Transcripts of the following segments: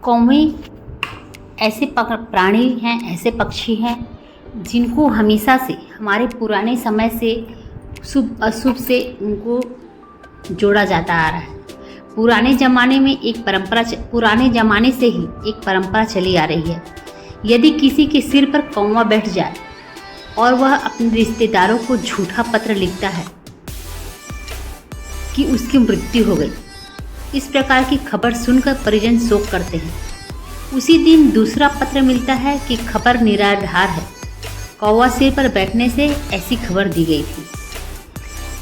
कौवे ऐसे प्राणी हैं, ऐसे पक्षी हैं जिनको हमेशा से हमारे पुराने समय से शुभ अशुभ से उनको जोड़ा जाता आ रहा है। पुराने ज़माने से ही एक परंपरा चली आ रही है। यदि किसी के सिर पर कौवा बैठ जाए और वह अपने रिश्तेदारों को झूठा पत्र लिखता है कि उसकी मृत्यु हो गई, इस प्रकार की खबर सुनकर परिजन शोक करते हैं। उसी दिन दूसरा पत्र मिलता है कि खबर निराधार है, कौवा सिर पर बैठने से ऐसी खबर दी गई थी।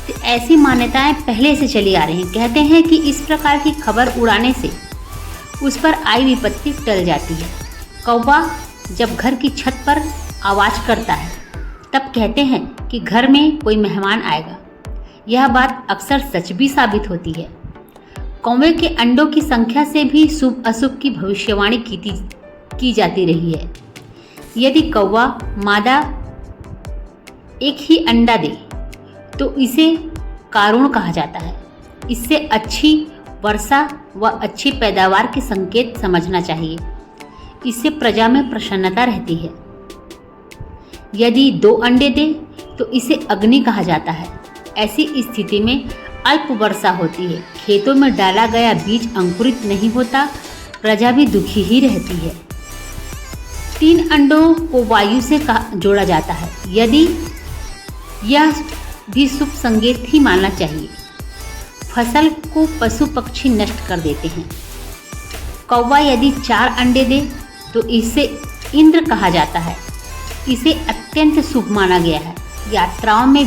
तो ऐसी मान्यताएं पहले से चली आ रही हैं। कहते हैं कि इस प्रकार की खबर उड़ाने से उस पर आई विपत्ति टल जाती है। कौवा जब घर की छत पर आवाज़ करता है तब कहते हैं कि घर में कोई मेहमान आएगा। यह बात अक्सर सच भी साबित होती है। कौवे के अंडों की संख्या से भी शुभ अशुभ की भविष्यवाणी की जाती रही है। यदि कौवा मादा एक ही अंडा दे तो इसे कारुण कहा जाता है। इससे अच्छी वर्षा व अच्छी पैदावार के संकेत समझना चाहिए। इससे प्रजा में प्रसन्नता रहती है। यदि 2 अंडे दे तो इसे अग्नि कहा जाता है। ऐसी स्थिति में अल्प वर्षा होती है, खेतों में डाला गया बीज अंकुरित नहीं होता, प्रजा भी दुखी ही रहती है। 3 अंडों को वायु से जोड़ा जाता है। यदि यह भी शुभ संकेत ही मानना चाहिए। फसल को पशु पक्षी नष्ट कर देते हैं। कौवा यदि 4 अंडे दे तो इसे इंद्र कहा जाता है। इसे अत्यंत शुभ माना गया है। यात्राओं में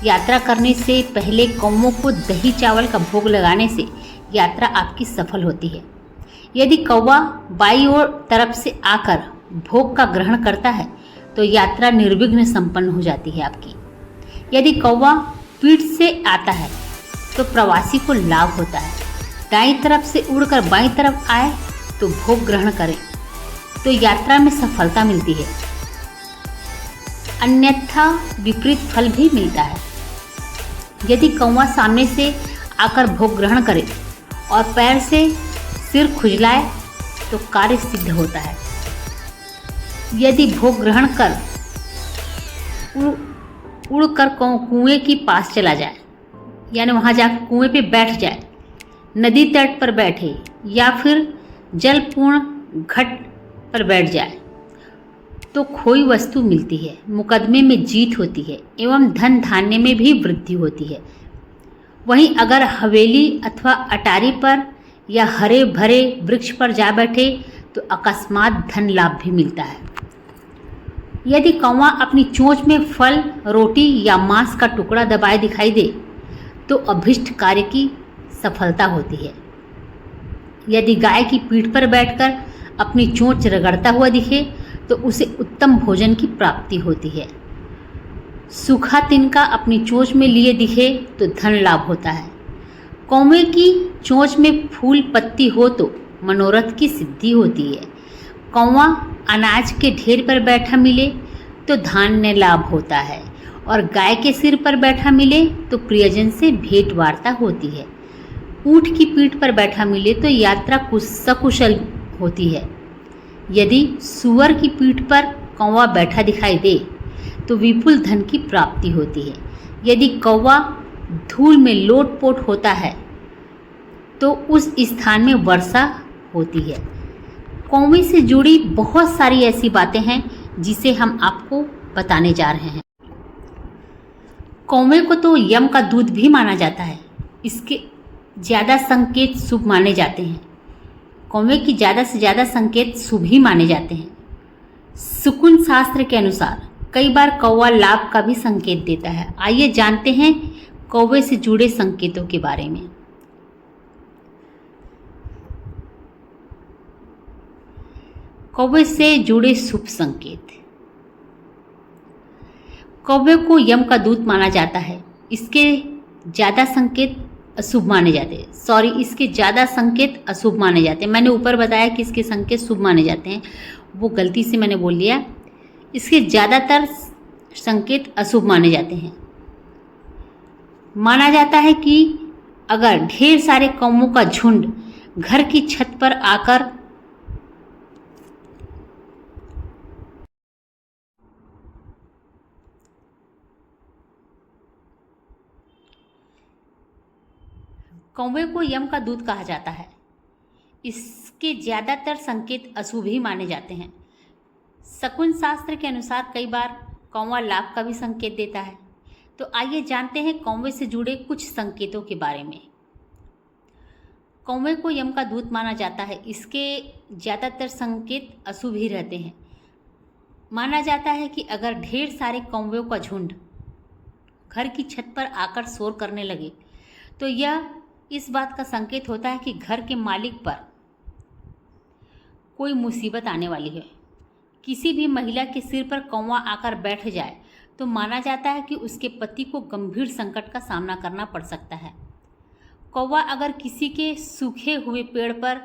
यात्रा करने से पहले कौवों को दही चावल का भोग लगाने से यात्रा आपकी सफल होती है। यदि कौवा बाईं ओर तरफ से आकर भोग का ग्रहण करता है तो यात्रा निर्विघ्न संपन्न हो जाती है आपकी। यदि कौवा पीठ से आता है तो प्रवासी को लाभ होता है। दाईं तरफ से उड़कर बाईं तरफ आए तो भोग ग्रहण करे तो यात्रा में सफलता मिलती है, अन्यथा विपरीत फल भी मिलता है। यदि कौवा सामने से आकर भोग ग्रहण करे और पैर से सिर खुजलाए तो कार्य सिद्ध होता है। यदि भोग ग्रहण कर उड़कर कुएं के पास चला जाए, यानी वहाँ जाकर कुएं पे बैठ जाए, नदी तट पर बैठे या फिर जलपूर्ण घट पर बैठ जाए तो खोई वस्तु मिलती है, मुकदमे में जीत होती है एवं धन धान्य में भी वृद्धि होती है। वहीं अगर हवेली अथवा अटारी पर या हरे भरे वृक्ष पर जा बैठे तो अकस्मात धन लाभ भी मिलता है। यदि कौवा अपनी चोंच में फल, रोटी या मांस का टुकड़ा दबाए दिखाई दे तो अभिष्ट कार्य की सफलता होती है। यदि गाय की पीठ पर बैठकर अपनी चोंच रगड़ता हुआ दिखे तो उसे उत्तम भोजन की प्राप्ति होती है। सूखा तिनका अपनी चोंच में लिए दिखे तो धन लाभ होता है। कौवे की चोंच में फूल पत्ती हो तो मनोरथ की सिद्धि होती है। कौवा अनाज के ढेर पर बैठा मिले तो धान्य लाभ होता है और गाय के सिर पर बैठा मिले तो प्रियजन से भेंट वार्ता होती है। ऊँट की पीठ पर बैठा मिले तो यात्रा सकुशल होती है। यदि सूअर की पीठ पर कौवा बैठा दिखाई दे तो विपुल धन की प्राप्ति होती है। यदि कौवा धूल में लोटपोट होता है तो उस स्थान में वर्षा होती है। कौवे से जुड़ी बहुत सारी ऐसी बातें हैं जिसे हम आपको बताने जा रहे हैं। कौवे को तो यम का दूत भी माना जाता है। इसके ज़्यादा संकेत शुभ माने जाते हैं। कौवे की ज़्यादा से ज़्यादा संकेत शुभ ही माने जाते हैं। शकुन शास्त्र के अनुसार कई बार कौवा लाभ का भी संकेत देता है। आइए जानते हैं कौवे से जुड़े संकेतों के बारे में। कौवे से जुड़े शुभ संकेत। कौवे को यम का दूत माना जाता है। इसके ज़्यादा संकेत अशुभ माने जाते हैं। इसके ज़्यादा संकेत अशुभ माने जाते हैं। मैंने ऊपर बताया कि इसके संकेत शुभ माने जाते हैं, वो गलती से मैंने बोल लिया। इसके ज़्यादातर संकेत अशुभ माने जाते हैं। माना जाता है कि अगर ढेर सारे कौवों का झुंड घर की छत पर आकर कौवे को यम का दूत कहा जाता है। इसके ज़्यादातर संकेत अशुभ ही माने जाते हैं। शकुन शास्त्र के अनुसार कई बार कौवा लाभ का भी संकेत देता है। तो आइए जानते हैं कौवे से जुड़े कुछ संकेतों के बारे में। कौवे को यम का दूत माना जाता है। इसके ज़्यादातर संकेत अशुभ ही रहते हैं। माना जाता है कि अगर ढेर सारे कौवों का झुंड घर की छत पर आकर शोर करने लगे तो यह इस बात का संकेत होता है कि घर के मालिक पर कोई मुसीबत आने वाली है। किसी भी महिला के सिर पर कौवा आकर बैठ जाए तो माना जाता है कि उसके पति को गंभीर संकट का सामना करना पड़ सकता है। कौवा अगर किसी के सूखे हुए पेड़ पर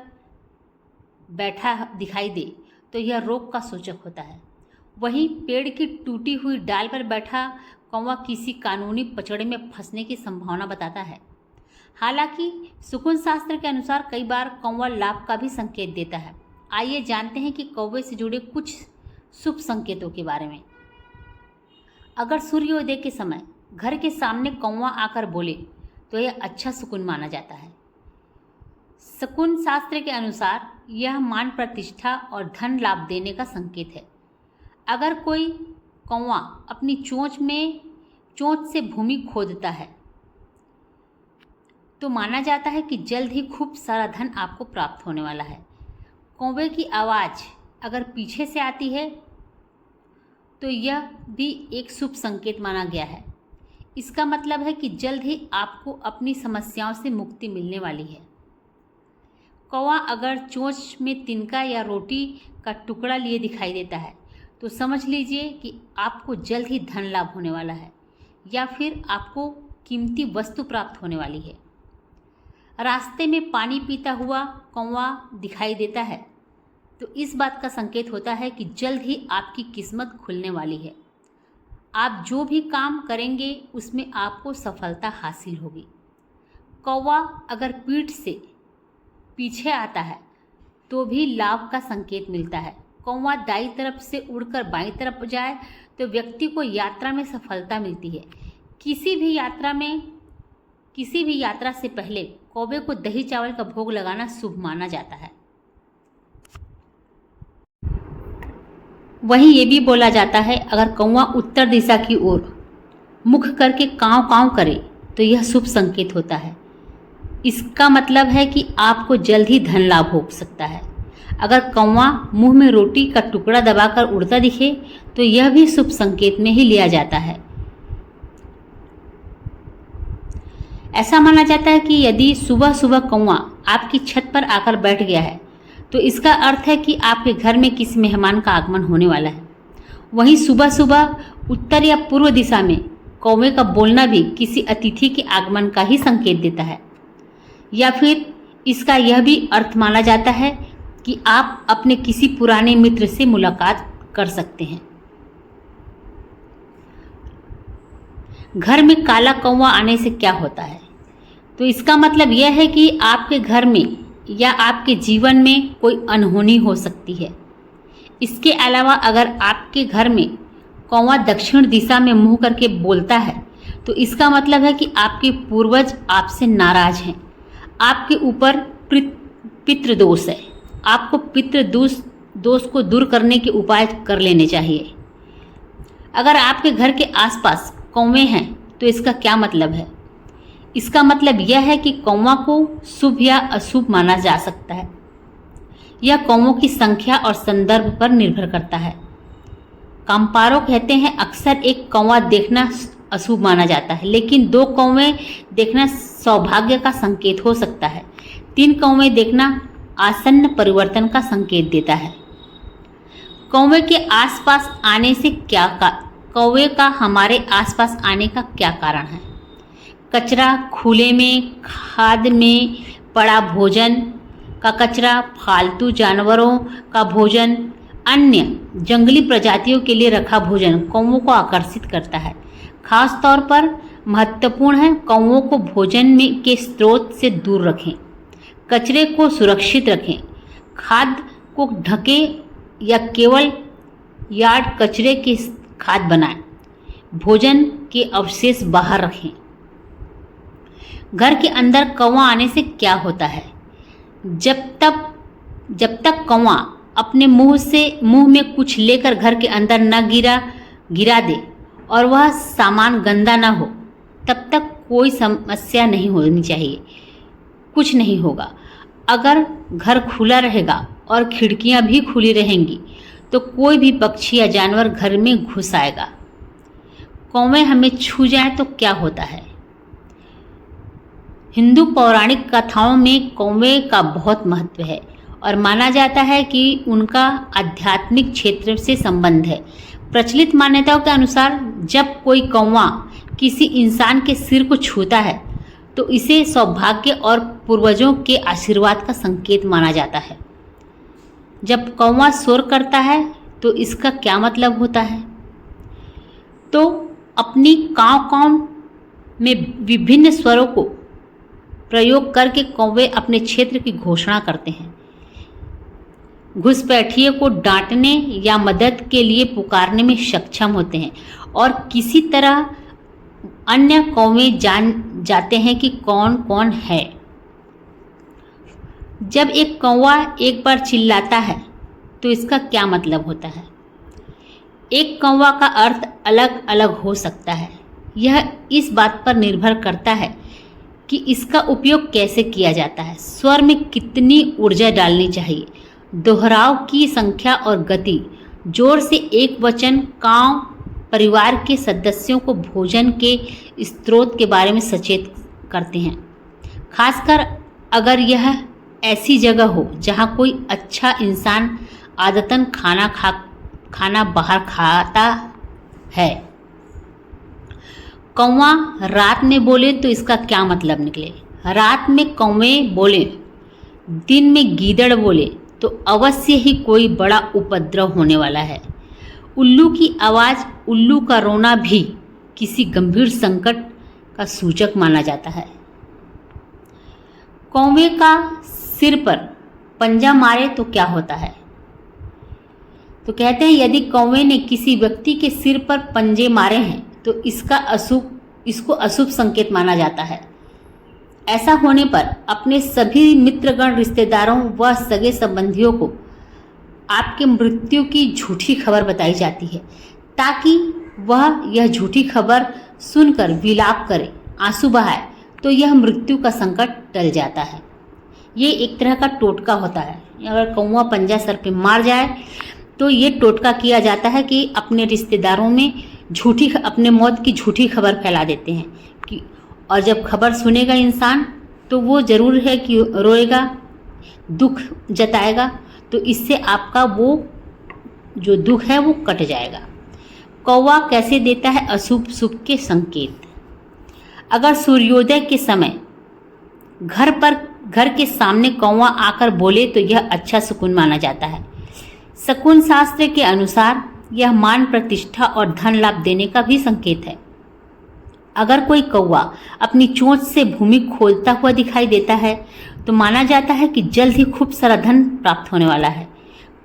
बैठा दिखाई दे तो यह रोग का सूचक होता है। वहीं पेड़ की टूटी हुई डाल पर बैठा कौवा किसी कानूनी पचड़े में फंसने की संभावना बताता है। हालांकि शकुन शास्त्र के अनुसार कई बार कौवा लाभ का भी संकेत देता है। आइए जानते हैं कि कौवे से जुड़े कुछ शुभ संकेतों के बारे में। अगर सूर्योदय के समय घर के सामने कौवा आकर बोले तो यह अच्छा शकुन माना जाता है। शकुन शास्त्र के अनुसार यह मान प्रतिष्ठा और धन लाभ देने का संकेत है। अगर कोई कौवा अपनी चोंच से भूमि खोदता है तो माना जाता है कि जल्द ही खूब सारा धन आपको प्राप्त होने वाला है। कौवे की आवाज़ अगर पीछे से आती है तो यह भी एक शुभ संकेत माना गया है। इसका मतलब है कि जल्द ही आपको अपनी समस्याओं से मुक्ति मिलने वाली है। कौवा अगर चोंच में तिनका या रोटी का टुकड़ा लिए दिखाई देता है तो समझ लीजिए कि आपको जल्द ही धन लाभ होने वाला है या फिर आपको कीमती वस्तु प्राप्त होने वाली है। रास्ते में पानी पीता हुआ कौवा दिखाई देता है तो इस बात का संकेत होता है कि जल्द ही आपकी किस्मत खुलने वाली है। आप जो भी काम करेंगे उसमें आपको सफलता हासिल होगी। कौवा अगर पीठ से पीछे आता है तो भी लाभ का संकेत मिलता है। कौवा दाईं तरफ से उड़कर बाईं तरफ जाए तो व्यक्ति को यात्रा में सफलता मिलती है। किसी भी यात्रा से पहले कौवे को दही चावल का भोग लगाना शुभ माना जाता है। वहीं ये भी बोला जाता है अगर कौवा उत्तर दिशा की ओर मुख करके कांव कांव करे तो यह शुभ संकेत होता है। इसका मतलब है कि आपको जल्द ही धन लाभ हो सकता है। अगर कौवा मुंह में रोटी का टुकड़ा दबाकर उड़ता दिखे तो यह भी शुभ संकेत में ही लिया जाता है। ऐसा माना जाता है कि यदि सुबह सुबह कौवा आपकी छत पर आकर बैठ गया है तो इसका अर्थ है कि आपके घर में किसी मेहमान का आगमन होने वाला है। वहीं सुबह सुबह उत्तर या पूर्व दिशा में कौवे का बोलना भी किसी अतिथि के आगमन का ही संकेत देता है। या फिर इसका यह भी अर्थ माना जाता है कि आप अपने किसी पुराने मित्र से मुलाकात कर सकते हैं। घर में काला कौवा आने से क्या होता है? तो इसका मतलब यह है कि आपके घर में या आपके जीवन में कोई अनहोनी हो सकती है। इसके अलावा अगर आपके घर में कौवा दक्षिण दिशा में मुंह करके बोलता है तो इसका मतलब है कि आपके पूर्वज आपसे नाराज हैं। आपके ऊपर पितृदोष है। आपको पितृदोष को दूर करने के उपाय कर लेने चाहिए। अगर आपके घर के आसपास कौवे हैं तो इसका क्या मतलब है? इसका मतलब यह है कि कौवा को शुभ या अशुभ माना जा सकता है। यह कौवों की संख्या और संदर्भ पर निर्भर करता है। कामपारो कहते हैं अक्सर एक कौवा देखना अशुभ माना जाता है, लेकिन 2 कौवे देखना सौभाग्य का संकेत हो सकता है। 3 कौवे देखना आसन्न परिवर्तन का संकेत देता है। कौवे के आसपास आने से कौवे का हमारे आसपास आने का क्या कारण है? कचरा, खुले में, खाद में पड़ा भोजन का कचरा, फालतू जानवरों का भोजन, अन्य जंगली प्रजातियों के लिए रखा भोजन कौवों को आकर्षित करता है। खास तौर पर महत्वपूर्ण है कौवों को भोजन के स्रोत से दूर रखें, कचरे को सुरक्षित रखें, खाद को ढकें या केवल यार्ड कचरे के खाद बनाएं, भोजन के अवशेष बाहर रखें। घर के अंदर कौवा आने से क्या होता है? जब तक कौवा अपने मुंह में कुछ लेकर घर के अंदर न गिरा दे और वह सामान गंदा ना हो, तब तक कोई समस्या नहीं होनी चाहिए, कुछ नहीं होगा। अगर घर खुला रहेगा और खिड़कियां भी खुली रहेंगी तो कोई भी पक्षी या जानवर घर में घुस आएगा। कौवे हमें छू जाए तो क्या होता है? हिंदू पौराणिक कथाओं में कौवे का बहुत महत्व है और माना जाता है कि उनका आध्यात्मिक क्षेत्र से संबंध है। प्रचलित मान्यताओं के अनुसार जब कोई कौवा किसी इंसान के सिर को छूता है तो इसे सौभाग्य और पूर्वजों के आशीर्वाद का संकेत माना जाता है। जब कौवा शोर करता है तो इसका क्या मतलब होता है? तो अपनी काँव काँव में विभिन्न स्वरों को प्रयोग करके कौवे अपने क्षेत्र की घोषणा करते हैं। घुसपैठिए को डांटने या मदद के लिए पुकारने में सक्षम होते हैं और किसी तरह अन्य कौवे जान जाते हैं कि कौन कौन है। जब एक कौवा एक बार चिल्लाता है तो इसका क्या मतलब होता है? एक कौवा का अर्थ अलग अलग हो सकता है। यह इस बात पर निर्भर करता है कि इसका उपयोग कैसे किया जाता है, स्वर में कितनी ऊर्जा डालनी चाहिए, दोहराव की संख्या और गति, जोर से एक वचन, काँव, परिवार के सदस्यों को भोजन के स्रोत के बारे में सचेत करते हैं। खासकर अगर यह ऐसी जगह हो जहाँ कोई अच्छा इंसान आदतन खाना बाहर खाता है। कौवा रात में बोले तो इसका क्या मतलब निकले? रात में कौवे बोले, दिन में गीदड़ बोले तो अवश्य ही कोई बड़ा उपद्रव होने वाला है। उल्लू की आवाज़, उल्लू का रोना भी किसी गंभीर संकट का सूचक माना जाता है। कौवे का सिर पर पंजा मारे तो क्या होता है? तो कहते हैं यदि कौवे ने किसी व्यक्ति के सिर पर पंजे मारे हैं तो इसको अशुभ संकेत माना जाता है। ऐसा होने पर अपने सभी मित्रगण, रिश्तेदारों व सगे संबंधियों को आपके मृत्यु की झूठी खबर बताई जाती है ताकि वह यह झूठी खबर सुनकर विलाप करे, आंसू बहाए, तो यह मृत्यु का संकट टल जाता है। ये एक तरह का टोटका होता है। अगर कौवा पंजा सर पे मार जाए तो ये टोटका किया जाता है कि अपने रिश्तेदारों में अपने मौत की झूठी खबर फैला देते हैं कि, और जब खबर सुनेगा इंसान तो वो ज़रूर है कि रोएगा, दुख जताएगा, तो इससे आपका वो जो दुख है वो कट जाएगा। कौवा कैसे देता है अशुभ शुभ के संकेत? अगर सूर्योदय के समय घर के सामने कौवा आकर बोले तो यह अच्छा शकुन माना जाता है। शकुन शास्त्र के अनुसार यह मान प्रतिष्ठा और धन लाभ देने का भी संकेत है। अगर कोई कौवा अपनी चोंच से भूमि खोदता हुआ दिखाई देता है तो माना जाता है कि जल्द ही खूब सारा धन प्राप्त होने वाला है।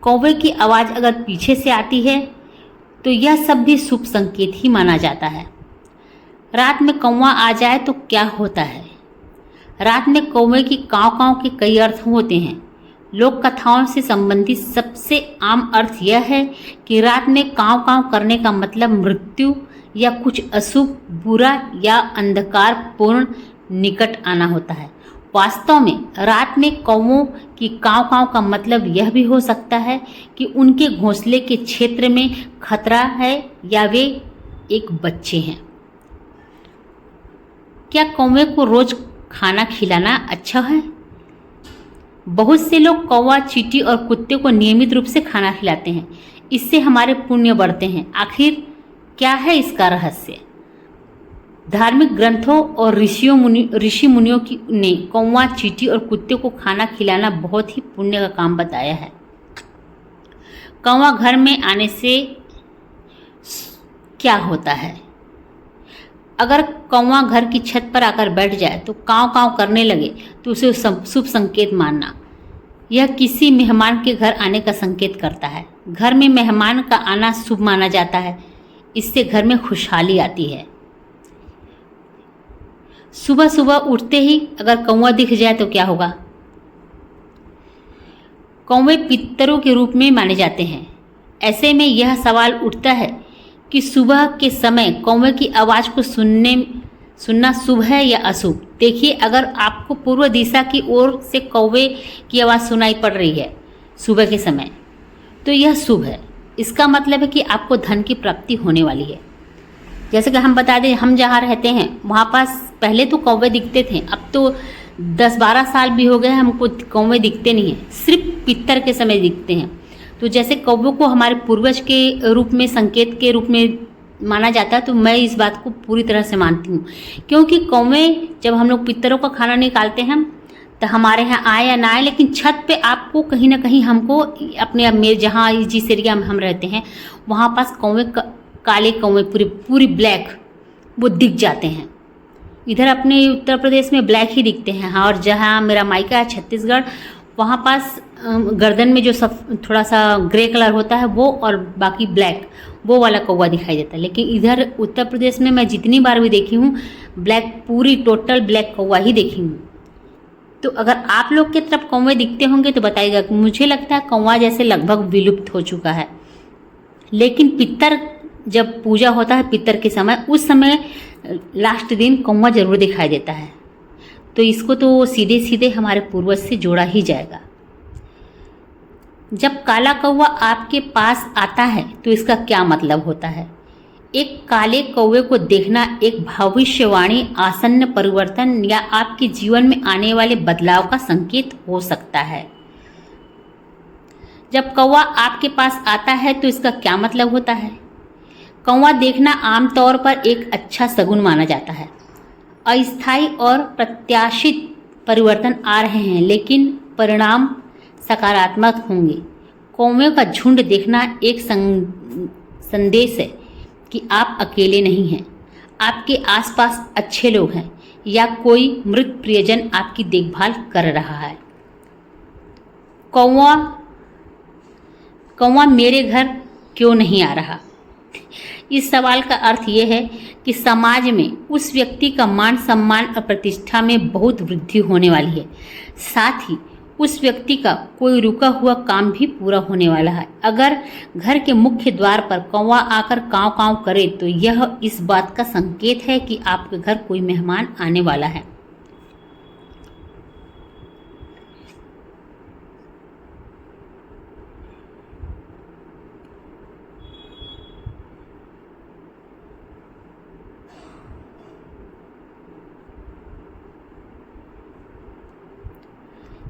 कौवे की आवाज़ अगर पीछे से आती है तो यह सब भी शुभ संकेत ही माना जाता है। रात में कौवा आ जाए तो क्या होता है? रात में कौवे की काँव काँव के कई अर्थ होते हैं। लोक कथाओं से संबंधित सबसे आम अर्थ यह है कि रात में काँव काँव करने का मतलब मृत्यु या कुछ अशुभ, बुरा या अंधकार पूर्ण निकट आना होता है। वास्तव में रात में कौवों की काँव काँव का मतलब यह भी हो सकता है कि उनके घोंसले के क्षेत्र में खतरा है या वे एक बच्चे हैं। क्या कौवे को रोज खाना खिलाना अच्छा है? बहुत से लोग कौवा, चींटी और कुत्ते को नियमित रूप से खाना खिलाते हैं। इससे हमारे पुण्य बढ़ते हैं। आखिर क्या है इसका रहस्य? धार्मिक ग्रंथों और ऋषि मुनियों ने कौवा, चींटी और कुत्ते को खाना खिलाना बहुत ही पुण्य का काम बताया है। कौवा घर में आने से क्या होता है? अगर कौवा घर की छत पर आकर बैठ जाए तो काँव काँव करने लगे तो उसे शुभ संकेत मानना। यह किसी मेहमान के घर आने का संकेत करता है। घर में मेहमान का आना शुभ माना जाता है। इससे घर में खुशहाली आती है। सुबह सुबह उठते ही अगर कौवा दिख जाए तो क्या होगा? कौवे पितरों के रूप में माने जाते हैं। ऐसे में यह सवाल उठता है कि सुबह के समय कौवे की आवाज़ को सुनना शुभ है या अशुभ? देखिए, अगर आपको पूर्व दिशा की ओर से कौवे की आवाज़ सुनाई पड़ रही है सुबह के समय, तो यह शुभ है। इसका मतलब है कि आपको धन की प्राप्ति होने वाली है। जैसे कि हम बता दें, हम जहाँ रहते हैं वहाँ पास पहले तो कौवे दिखते थे, अब तो 10-12 साल भी हो गए हमको कौवे दिखते नहीं हैं, सिर्फ पितर के समय दिखते हैं। तो जैसे कौवे को हमारे पूर्वज के रूप में, संकेत के रूप में माना जाता है, तो मैं इस बात को पूरी तरह से मानती हूँ। क्योंकि कौवे जब हम लोग पितरों का खाना निकालते हैं तो हमारे यहाँ आए या ना आए, लेकिन छत पे आपको कहीं ना कहीं हमको अपने जहाँ जिस एरिया में हम रहते हैं वहाँ पास कौवे, काले कौवे पूरी ब्लैक वो दिख जाते हैं। इधर अपने उत्तर प्रदेश में ब्लैक ही दिखते हैं। हाँ, और जहाँ मेरा मायका है छत्तीसगढ़, वहाँ पास गर्दन में जो सब थोड़ा सा ग्रे कलर होता है वो, और बाकी ब्लैक, वो वाला कौवा दिखाई देता है। लेकिन इधर उत्तर प्रदेश में मैं जितनी बार भी देखी हूँ, ब्लैक, पूरी टोटल ब्लैक कौवा ही देखी हूँ। तो अगर आप लोग की तरफ कौवे दिखते होंगे तो बताइएगा। मुझे लगता है कौवा जैसे लगभग विलुप्त हो चुका है। लेकिन पितर जब पूजा होता है पितर के समय, उस समय लास्ट दिन कौवा जरूर दिखाई देता है। तो इसको तो सीधे सीधे हमारे पूर्वज से जोड़ा ही जाएगा। जब काला कौवा आपके पास आता है तो इसका क्या मतलब होता है? एक काले कौवे को देखना एक भविष्यवाणी, आसन्न परिवर्तन या आपके जीवन में आने वाले बदलाव का संकेत हो सकता है। जब कौवा आपके पास आता है तो इसका क्या मतलब होता है? कौवा देखना आमतौर पर एक अच्छा शगुन माना जाता है। अस्थायी और प्रत्याशित परिवर्तन आ रहे हैं, लेकिन परिणाम सकारात्मक होंगे। कौवे का झुंड देखना एक संदेश है कि आप अकेले नहीं हैं, आपके आसपास अच्छे लोग हैं या कोई मृत प्रियजन आपकी देखभाल कर रहा है। कौवा मेरे घर क्यों नहीं आ रहा? इस सवाल का अर्थ यह है कि समाज में उस व्यक्ति का मान सम्मान और प्रतिष्ठा में बहुत वृद्धि होने वाली है। साथ ही उस व्यक्ति का कोई रुका हुआ काम भी पूरा होने वाला है। अगर घर के मुख्य द्वार पर कौवा आकर काँव काँव करे तो यह इस बात का संकेत है कि आपके घर कोई मेहमान आने वाला है।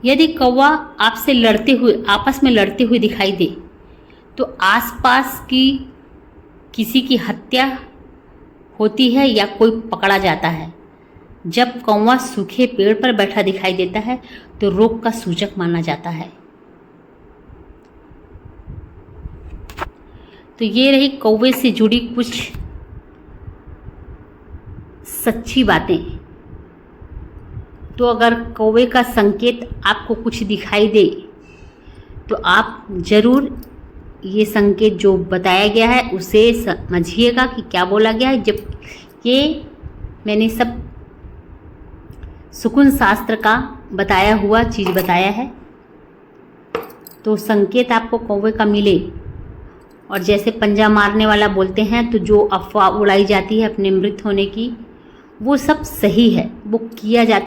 यदि कौवा आपसे आपस में लड़ते हुए दिखाई दे तो आसपास की किसी की हत्या होती है या कोई पकड़ा जाता है। जब कौवा सूखे पेड़ पर बैठा दिखाई देता है तो रोग का सूचक माना जाता है। तो ये रही कौवे से जुड़ी कुछ सच्ची बातें। तो अगर कौवे का संकेत आपको कुछ दिखाई दे तो आप ज़रूर ये संकेत जो बताया गया है उसे समझिएगा कि क्या बोला गया है। जब ये मैंने सब सुकुन शास्त्र का बताया हुआ चीज़ बताया है, तो संकेत आपको कौवे का मिले और जैसे पंजा मारने वाला बोलते हैं, तो जो अफवाह उड़ाई जाती है अपने मृत होने की, वो सब सही है, वो किया जाता